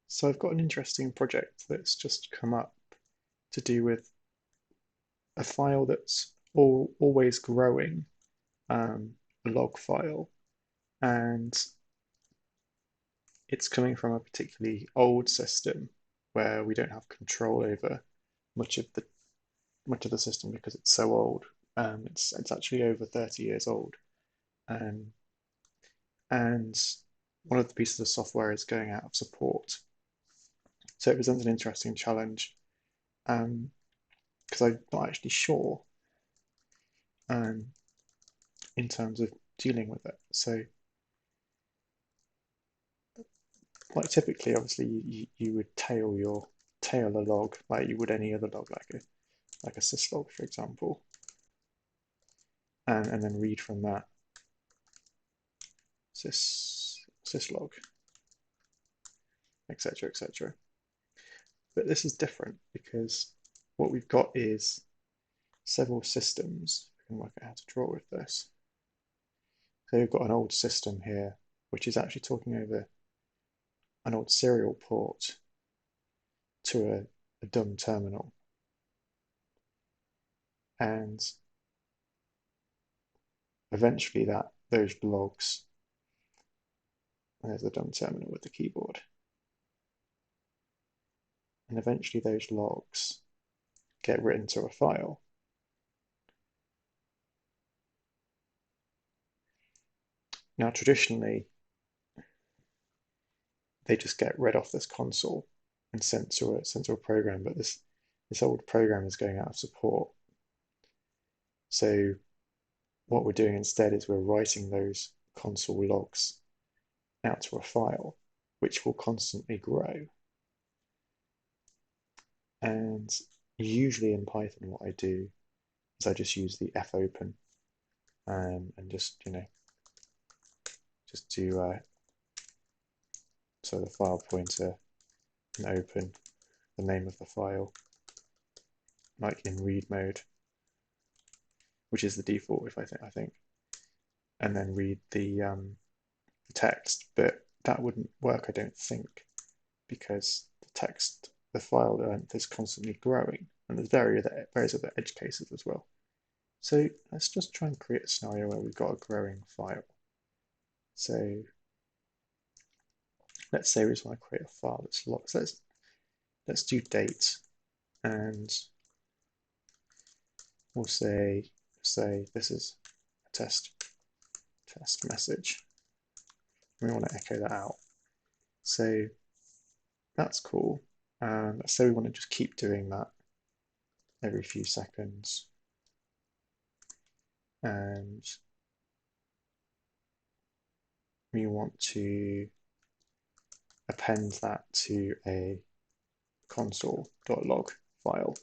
So I've got an interesting project that's just come up to do with a file that's always growing, a log file, and it's coming from a particularly old system where we don't have control over much of the much of the system because it's so old. It's actually over 30 years old, um, and one of the pieces of software is going out of support. So it presents an interesting challenge because I'm not actually sure um, in terms of dealing with it. So, like typically, obviously, you would tail a log like you would any other log, like a syslog, for example, and then read from that syslog, etc., etc. But this is different because what we've got is several systems. We can work out how to draw with this. So we've got an old system here, which is actually talking over an old serial port to a dumb terminal. And eventually those logs, and there's the dumb terminal with the keyboard, and eventually those logs get written to a file. Now, traditionally, they just get read off this console and sent to a program, but this old program is going out of support. So what we're doing instead is we're writing those console logs out to a file, which will constantly grow. And usually in Python, what I do is I just use the fopen and just just do so the file pointer and open the name of the file, like in read mode, which is the default if I think, and then read the text. But that wouldn't work, I don't think, because the file length is constantly growing, and there's various other edge cases as well. So let's just try and create a scenario where we've got a growing file. So let's say we just want to create a file that's locked. So let's do date, and we'll say this is a test message. We want to echo that out. So that's cool. And let's say we want to just keep doing that every few seconds. And we want to append that to a console.log file.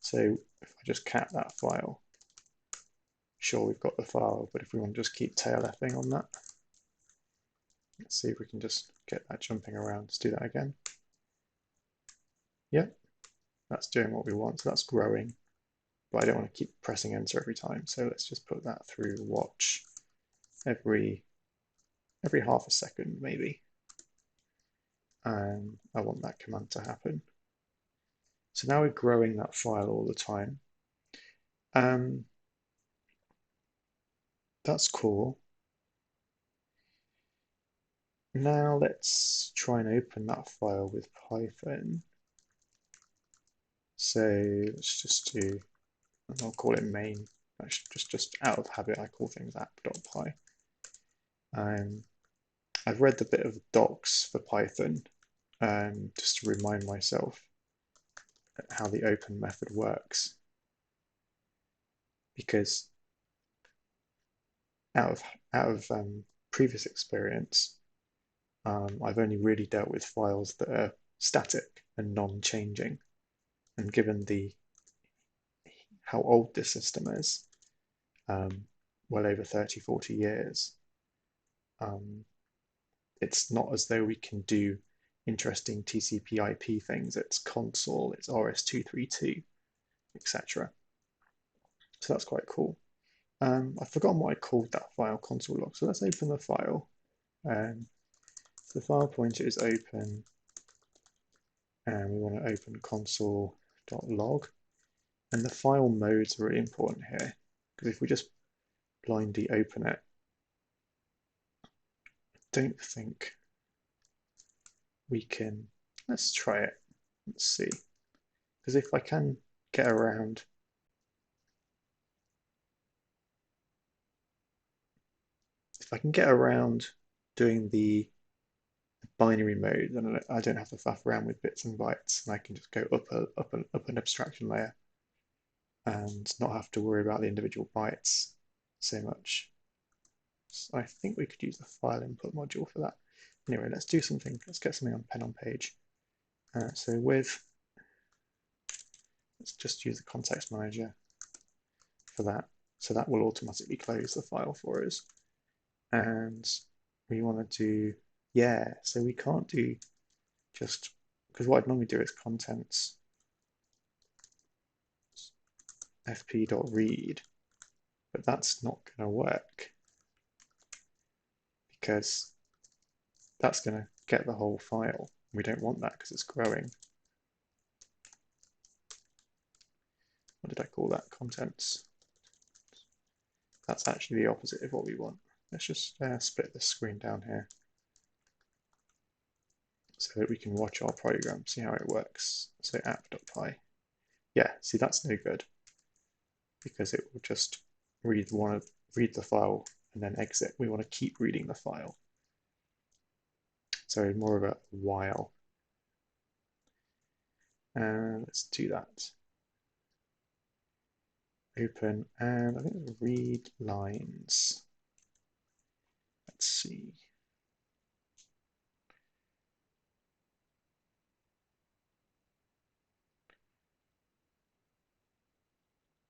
So if I just cat that file, sure, we've got the file, but if we want to just keep tail-effing on that, let's see if we can just get that jumping around. Let's do that again. Yep, that's doing what we want, so that's growing, but I don't want to keep pressing enter every time, so let's just put that through watch every half a second maybe, and I want that command to happen. So now we're growing that file all the time. That's cool. Now let's try and open that file with Python. So let's just do, I'll call it main. Just out of habit, I call things app.py. I've read the bit of docs for Python just to remind myself how the open method works. Because out of previous experience, I've only really dealt with files that are static and non-changing. And given how old this system is, well over 30, 40 years, it's not as though we can do interesting TCP IP things. It's console, it's RS-232, etc. So that's quite cool. I've forgotten what I called that file, console log. So let's open the file. The file pointer is open and we want to open console.log. And the file modes are really important here, because if we just blindly open it, I don't think we can. Let's try it. Let's see. Because if I can get around doing the binary mode, then I don't have to faff around with bits and bytes, and I can just go up an abstraction layer and not have to worry about the individual bytes so much. So I think we could use the file input module for that. Anyway, let's do something. Let's get something on pen on page. Let's just use the context manager for that. So that will automatically close the file for us. And we want to do, yeah, so we can't do just, because what I'd normally do is contents fp.read, but that's not going to work because that's going to get the whole file. We don't want that because it's growing. What did I call that? Contents. That's actually the opposite of what we want. Let's just split the screen down here so that we can watch our program, see how it works. So app.py. Yeah, see, that's no good because it will just read the file and then exit. We want to keep reading the file. So more of a while. And let's do that. Open, and I think it's read lines. Let's see.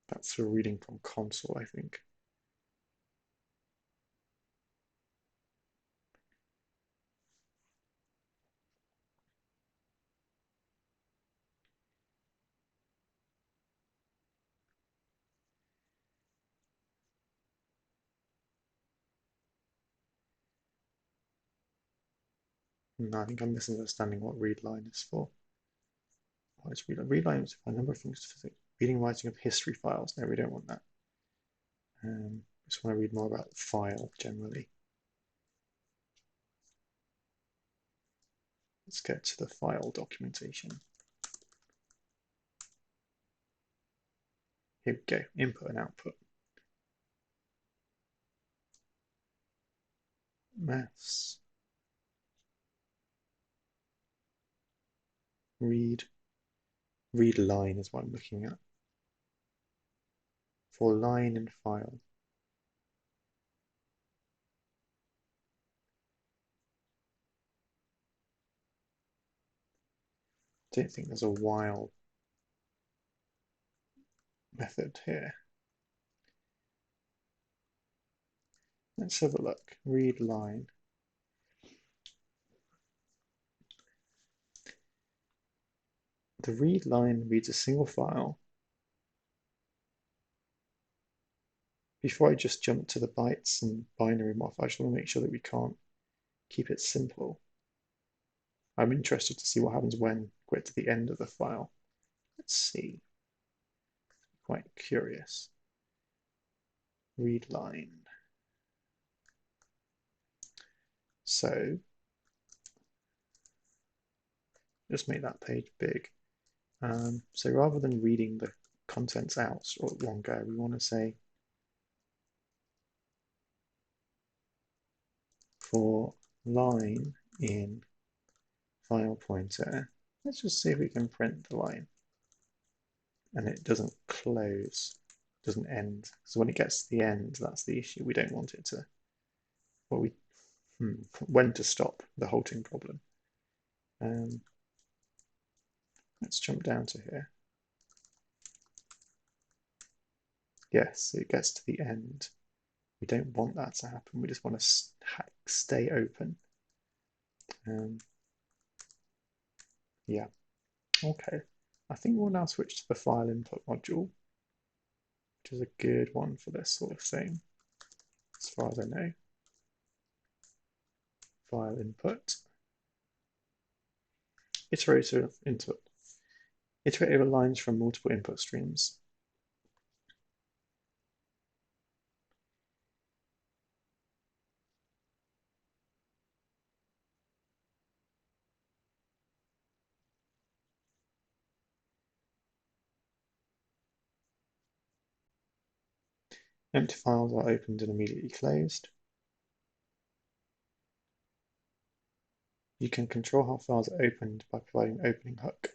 That's for reading from console, I think. No, I think I'm misunderstanding what read line is for. What is read line? Read line is a number of things to reading, writing of history files. No, we don't want that. Just want to read more about the file generally. Let's get to the file documentation. Here we go, input and output. Maths. Read line is what I'm looking at. For line and file. I don't think there's a while method here. Let's have a look. Read line. The read line reads a single file. Before I just jump to the bytes and binary modify, I just want to make sure that we can't keep it simple. I'm interested to see what happens when we get to the end of the file. Let's see. Quite curious. Read line. So just make that page big. So rather than reading the contents out or at one go, we want to say for line in file pointer, let's just see if we can print the line. And it doesn't close, doesn't end. So when it gets to the end, that's the issue. We don't want it to, well, when to stop the halting problem. Let's jump down to here. Yes, it gets to the end. We don't want that to happen. We just want to stay open. Yeah, okay. I think we'll now switch to the file input module, which is a good one for this sort of thing, as far as I know. File input. iterative lines from multiple input streams. Empty files are opened and immediately closed. You can control how files are opened by providing an opening hook.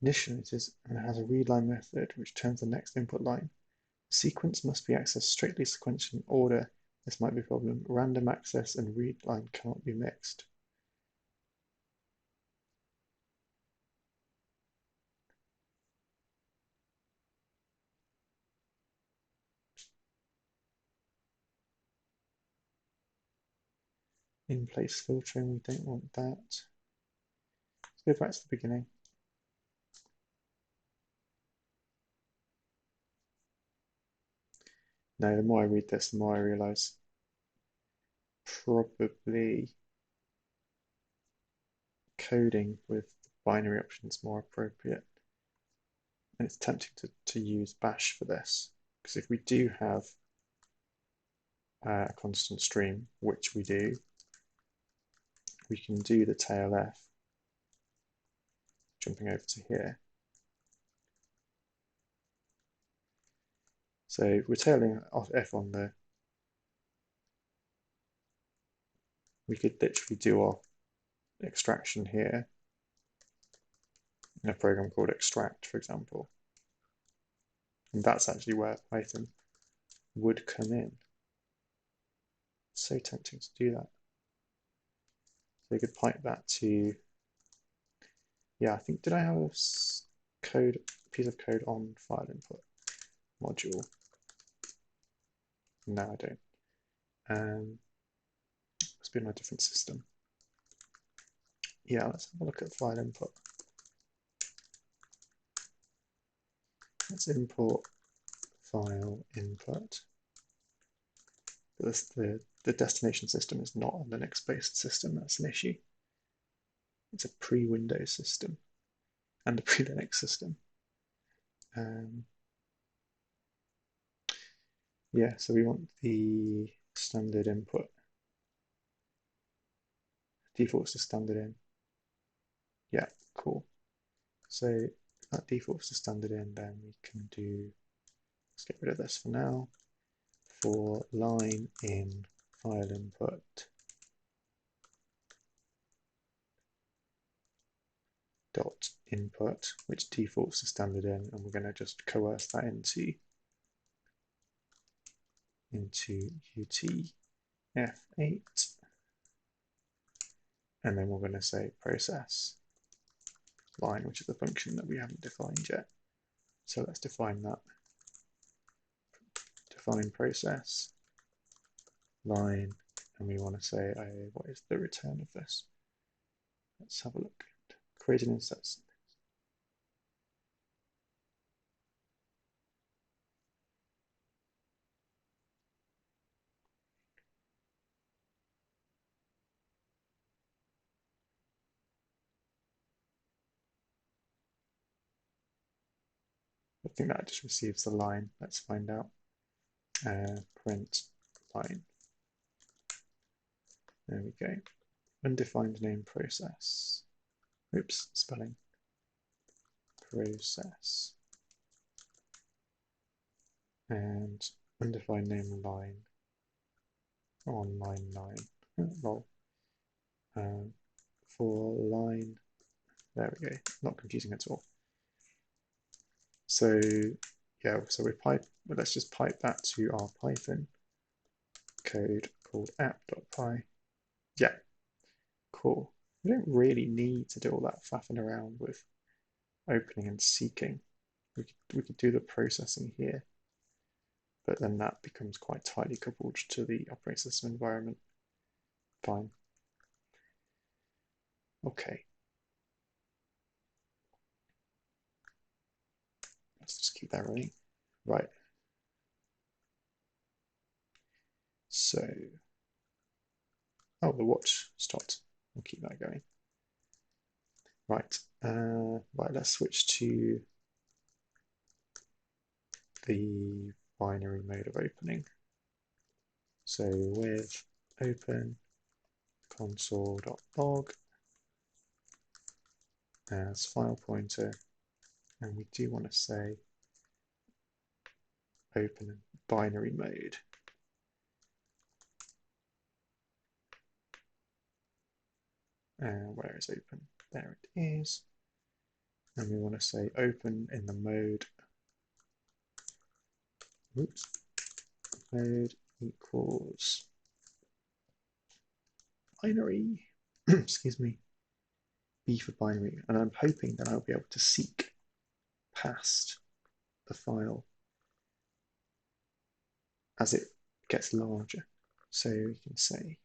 Initializes and has a readline method which turns the next input line. The sequence must be accessed strictly sequential in order. This might be a problem. Random access and readline cannot be mixed. In-place filtering, we don't want that. Let's go back to the beginning. No, the more I read this, the more I realize probably coding with binary options more appropriate. And it's tempting to use bash for this, because if we do have a constant stream, which we do, we can do the tailf, jumping over to here. So we're tailing off f on the, we could literally do our extraction here in a program called extract, for example. And that's actually where Python would come in. It's so tempting to do that. So you could pipe that to, yeah, I think, did I have a piece of code on file input module? No, I don't. Must be on a different system. Yeah, let's have a look at file input. Let's import file input. The destination system is not a Linux-based system. That's an issue. It's a pre-Windows system and a pre-Linux system. Yeah, so we want the standard input. Defaults to standard in. Yeah, cool. So if that defaults to standard in, then we can do, let's get rid of this for now. For line in file input dot input, which defaults to standard in, and we're going to just coerce that into UTF-8, and then we're going to say process line, which is the function that we haven't defined yet. So let's define that. Define process line, and we want to say, what is the return of this? Let's have a look. Create an instance. I think that just receives the line. Let's find out. Print line. There we go. Undefined name process. Oops, spelling. Process. And undefined name line on line 9. Lol. For line, there we go. Not confusing at all. So yeah, so let's just pipe that to our Python code called app.py. Yeah, cool. We don't really need to do all that faffing around with opening and seeking. We could do the processing here, but then that becomes quite tightly coupled to the operating system environment. Fine. Okay. Let's just keep that running. Right. So, oh, the watch stopped. We'll keep that going. Right. Right, let's switch to the binary mode of opening. So with open console.log as file pointer, and we do want to say open binary mode. And where is open? There it is. And we want to say open in the mode, oops, mode equals binary, excuse me, B for binary. And I'm hoping that I'll be able to seek past the file as it gets larger. So we can say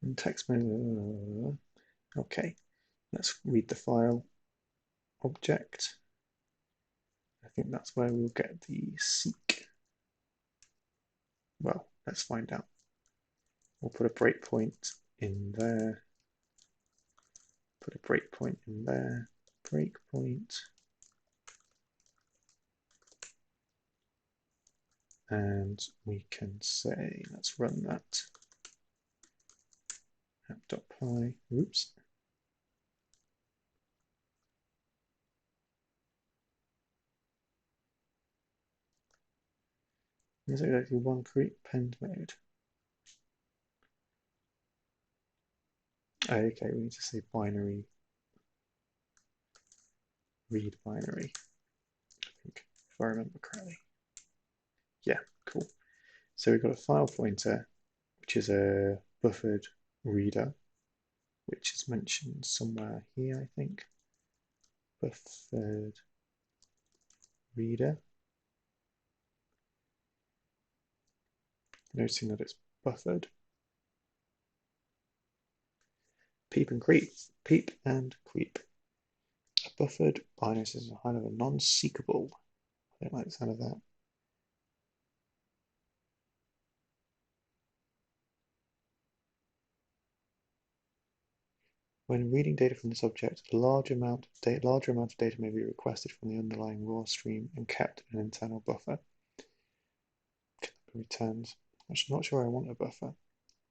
in text mode. Okay, let's read the file object. I think that's where we'll get the seek. Well, let's find out. We'll put a breakpoint in there. Put a breakpoint in there. Breakpoint. And we can say, let's run that. App.py. Oops. There's exactly one create pend mode. Okay, we need to say binary, read binary, I think, if I remember correctly. Yeah, cool. So we've got a file pointer, which is a buffered reader, which is mentioned somewhere here, I think. Buffered reader. Noticing that it's buffered. Peep and creep. Peep and creep. A buffered binary is a high level non-seekable. I don't like the sound of that. When reading data from this object, a larger amount of data may be requested from the underlying raw stream and kept in an internal buffer. Returns. I'm not sure I want a buffer.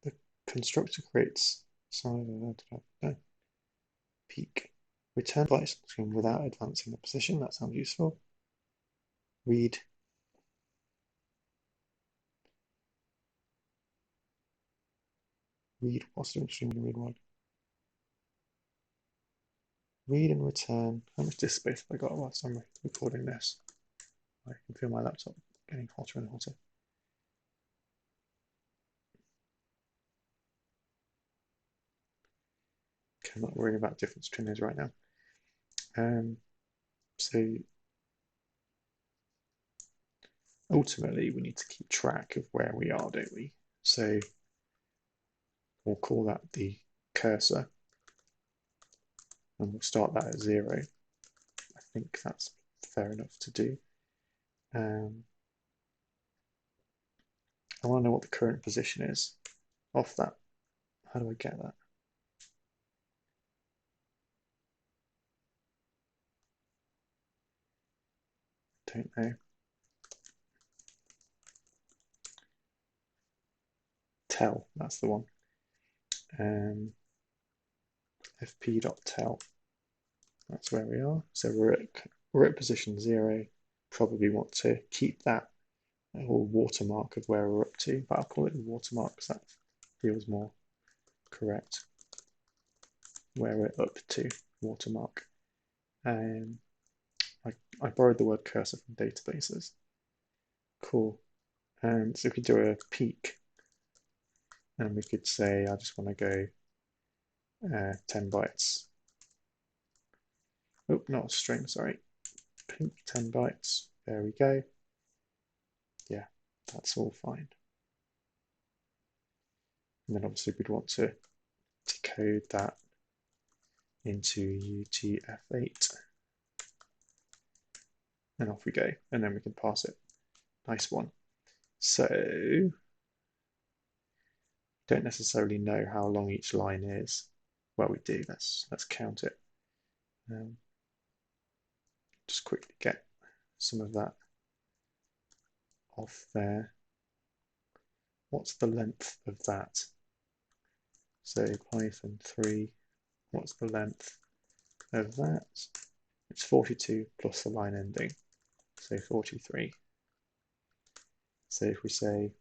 The constructor creates peak. Return bytes without advancing the position. That sounds useful. Read. Read. What's the stream going to read one? Read and return. How much disk space have I got whilst I'm recording this? I can feel my laptop getting hotter and hotter. Okay, I'm not worrying about difference between those right now. So ultimately, we need to keep track of where we are, don't we? So we'll call that the cursor, and we'll start that at 0. I think that's fair enough to do. I want to know what the current position is of that. How do I get that? Don't know. Tell, that's the one. fp.tell. That's where we are. So we're at position 0. Probably want to keep that or watermark of where we're up to, but I'll call it the watermark because that feels more correct. Where we're up to, watermark. I borrowed the word cursor from databases. Cool. And so we could do a peak, and we could say I just want to go 10 bytes. Oh, not a string, sorry. Peak 10 bytes. There we go. Yeah, that's all fine. And then obviously we'd want to decode that into UTF-8. And off we go. And then we can pass it. Nice one. So, don't necessarily know how long each line is. Well, we do. Let's count it. Just quickly get some of that off there. What's the length of that? So Python 3, what's the length of that? It's 42 plus the line ending, so 43. So if we say,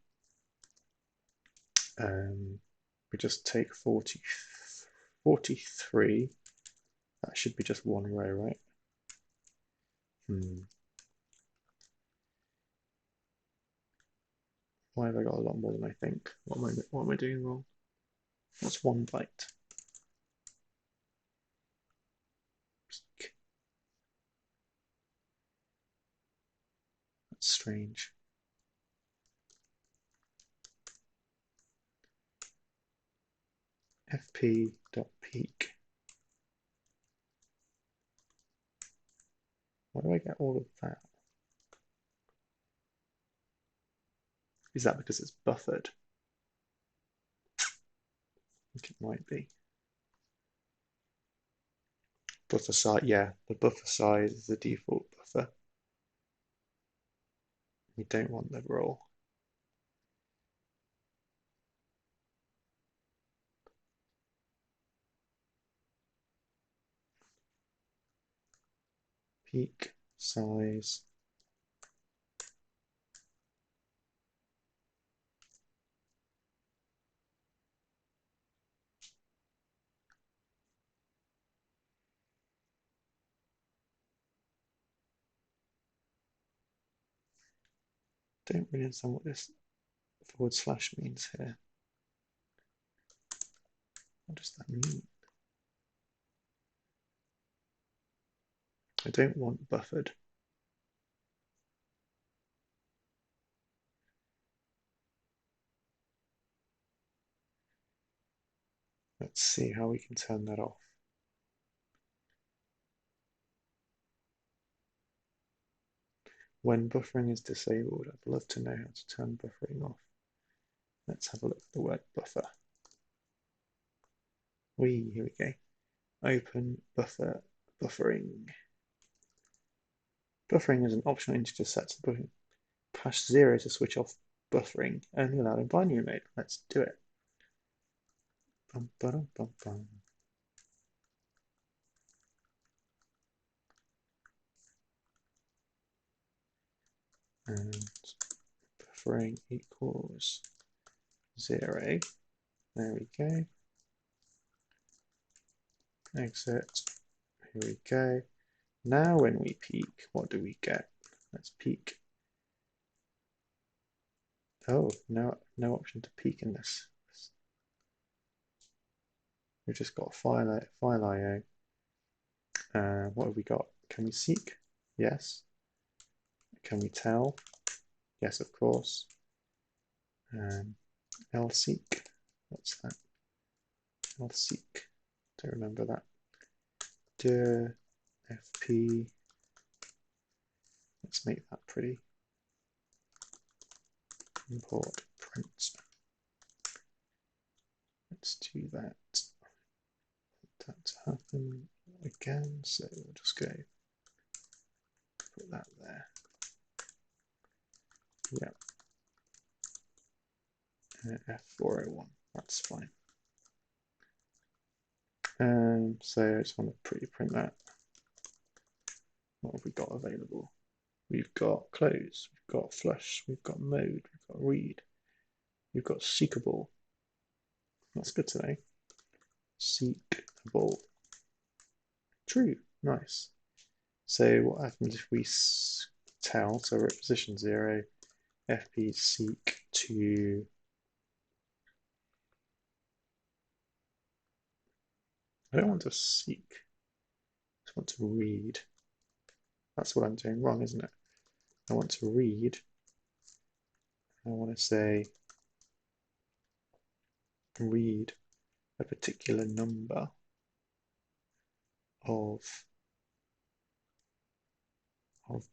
we just take 43, that should be just one row, right? Why have I got a lot more than I think? What am I doing wrong? What's 1 byte? That's strange. fp.peak. Why do I get all of that? Is that because it's buffered? I think it might be. Buffer size, yeah, the buffer size is the default buffer. We don't want the roll. Peak size. Don't really understand what this / means here. What does that mean? I don't want buffered. Let's see how we can turn that off. When buffering is disabled, I'd love to know how to turn buffering off. Let's have a look at the word buffer. Here we go. Open buffer, buffering. Buffering is an optional integer set to buffering. Hash 0 to switch off buffering, only allowed in binary mode. Let's do it. Bum, ba-dum, bum, bum. And buffering equals 0. There we go. Exit. Here we go. Now when we peak, what do we get? Let's peak. Oh, no option to peak in this. We've just got file IO. What have we got? Can we seek? Yes. Can we tell? Yes, of course. lseek. What's that? lseek. Don't remember that. Dir fp. Let's make that pretty. Import print. Let's do that. That to happen again. So we'll just go put that there. Yeah. F401. That's fine. So I just want to print that. What have we got available? we've got close, we've got flush, we've got mode, we've got read, we've got seekable. That's good to know. Seekable. True. Nice. So what happens if we tell, so we're at position 0, fp seek to I don't want to seek, I just want to read. That's what I'm doing wrong, isn't it? I want to read. I want to say read a particular number of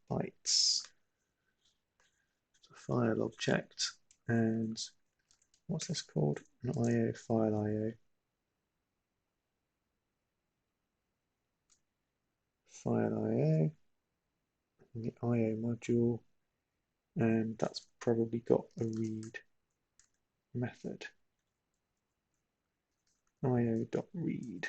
bytes. It's a file object, and what's this called? An IO file IO. File IO, and the IO module, and that's probably got a read method. IO.read.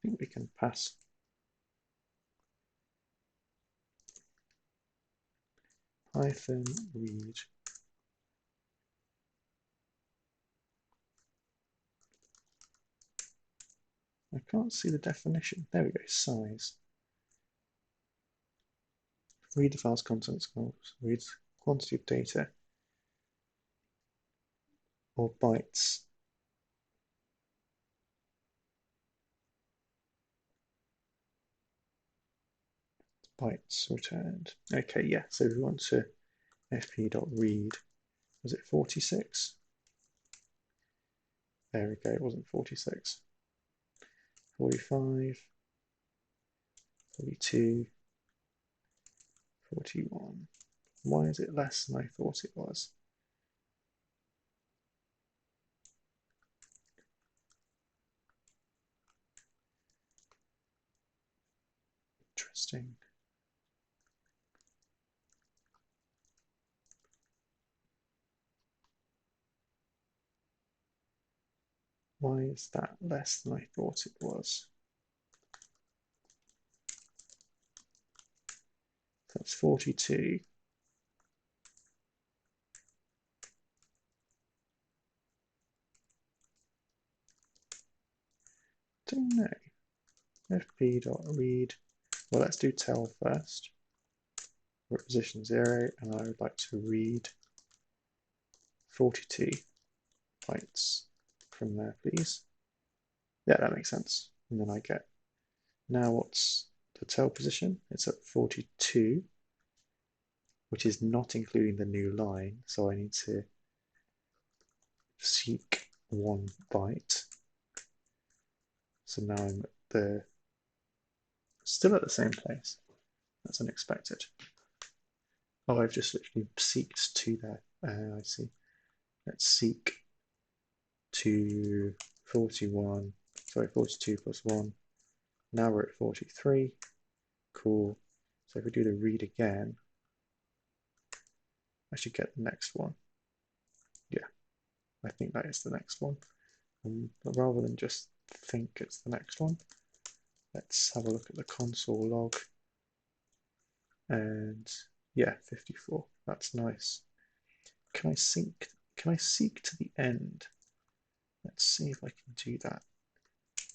I think we can pass Python read. I can't see the definition. There we go, size. Read the file's contents, reads quantity of data or bytes. Bytes returned. Okay, yeah, so we want to fp.read. Was it 46? There we go, it wasn't 46. 45, 42, 41. Why is it less than I thought it was? Interesting. Why is that less than I thought it was? That's 42. Don't know. fp.read. Well, let's do tell first. We're at position 0, and I would like to read 42 bytes from there, please. Yeah, that makes sense. And then I get, now what's the tell position? It's at 42, which is not including the new line. So I need to seek 1 byte. So now I'm at still at the same place. That's unexpected. Oh, I've just literally seeked to there. I see. Let's seek to 41, sorry, 42 plus 1. Now we're at 43. Cool. So if we do the read again, I should get the next one. Yeah, I think that is the next one. But rather than just think it's the next one, let's have a look at the console log. And yeah, 54. That's nice. Can I seek to the end? Let's see if I can do that.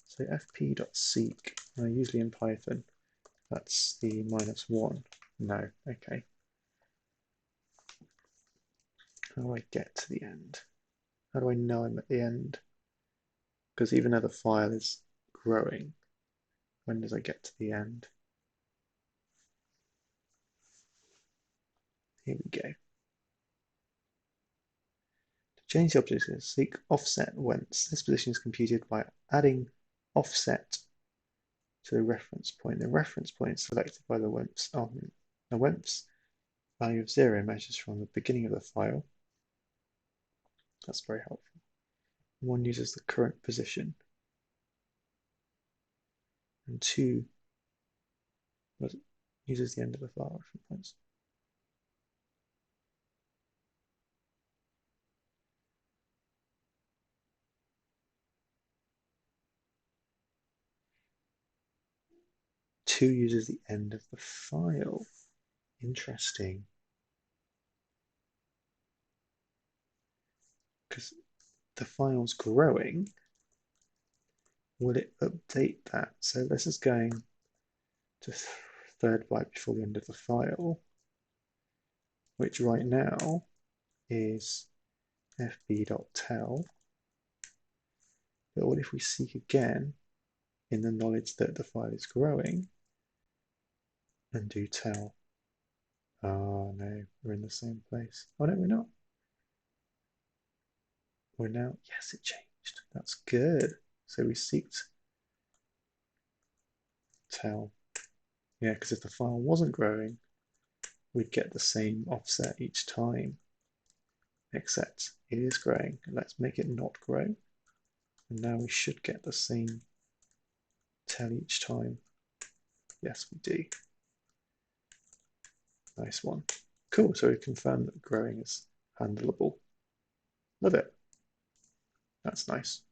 So fp.seek, usually in Python, that's the -1. No, okay. How do I get to the end? How do I know I'm at the end? Because even though the file is growing, when does I get to the end? Here we go. To change the object, seek offset whence. This position is computed by adding offset to the reference point. The reference point selected by the WEMPS. The WEMPS value of 0 measures from the beginning of the file. That's very helpful. One uses the current position. And 2 uses the end of the file reference points. 2 uses the end of the file. Interesting. Because the file's growing, will it update that? So this is going to third byte before the end of the file, which right now is fb.tell. But what if we seek again in the knowledge that the file is growing and do tell? Oh no, we're in the same place. Oh no, we're not. We're now, yes, it changed. That's good. So we seeked tell. Yeah, because if the file wasn't growing, we'd get the same offset each time, except it is growing. Let's make it not grow. And now we should get the same tell each time. Yes, we do. Nice one. Cool, so we confirm that growing is handleable. Love it. That's nice.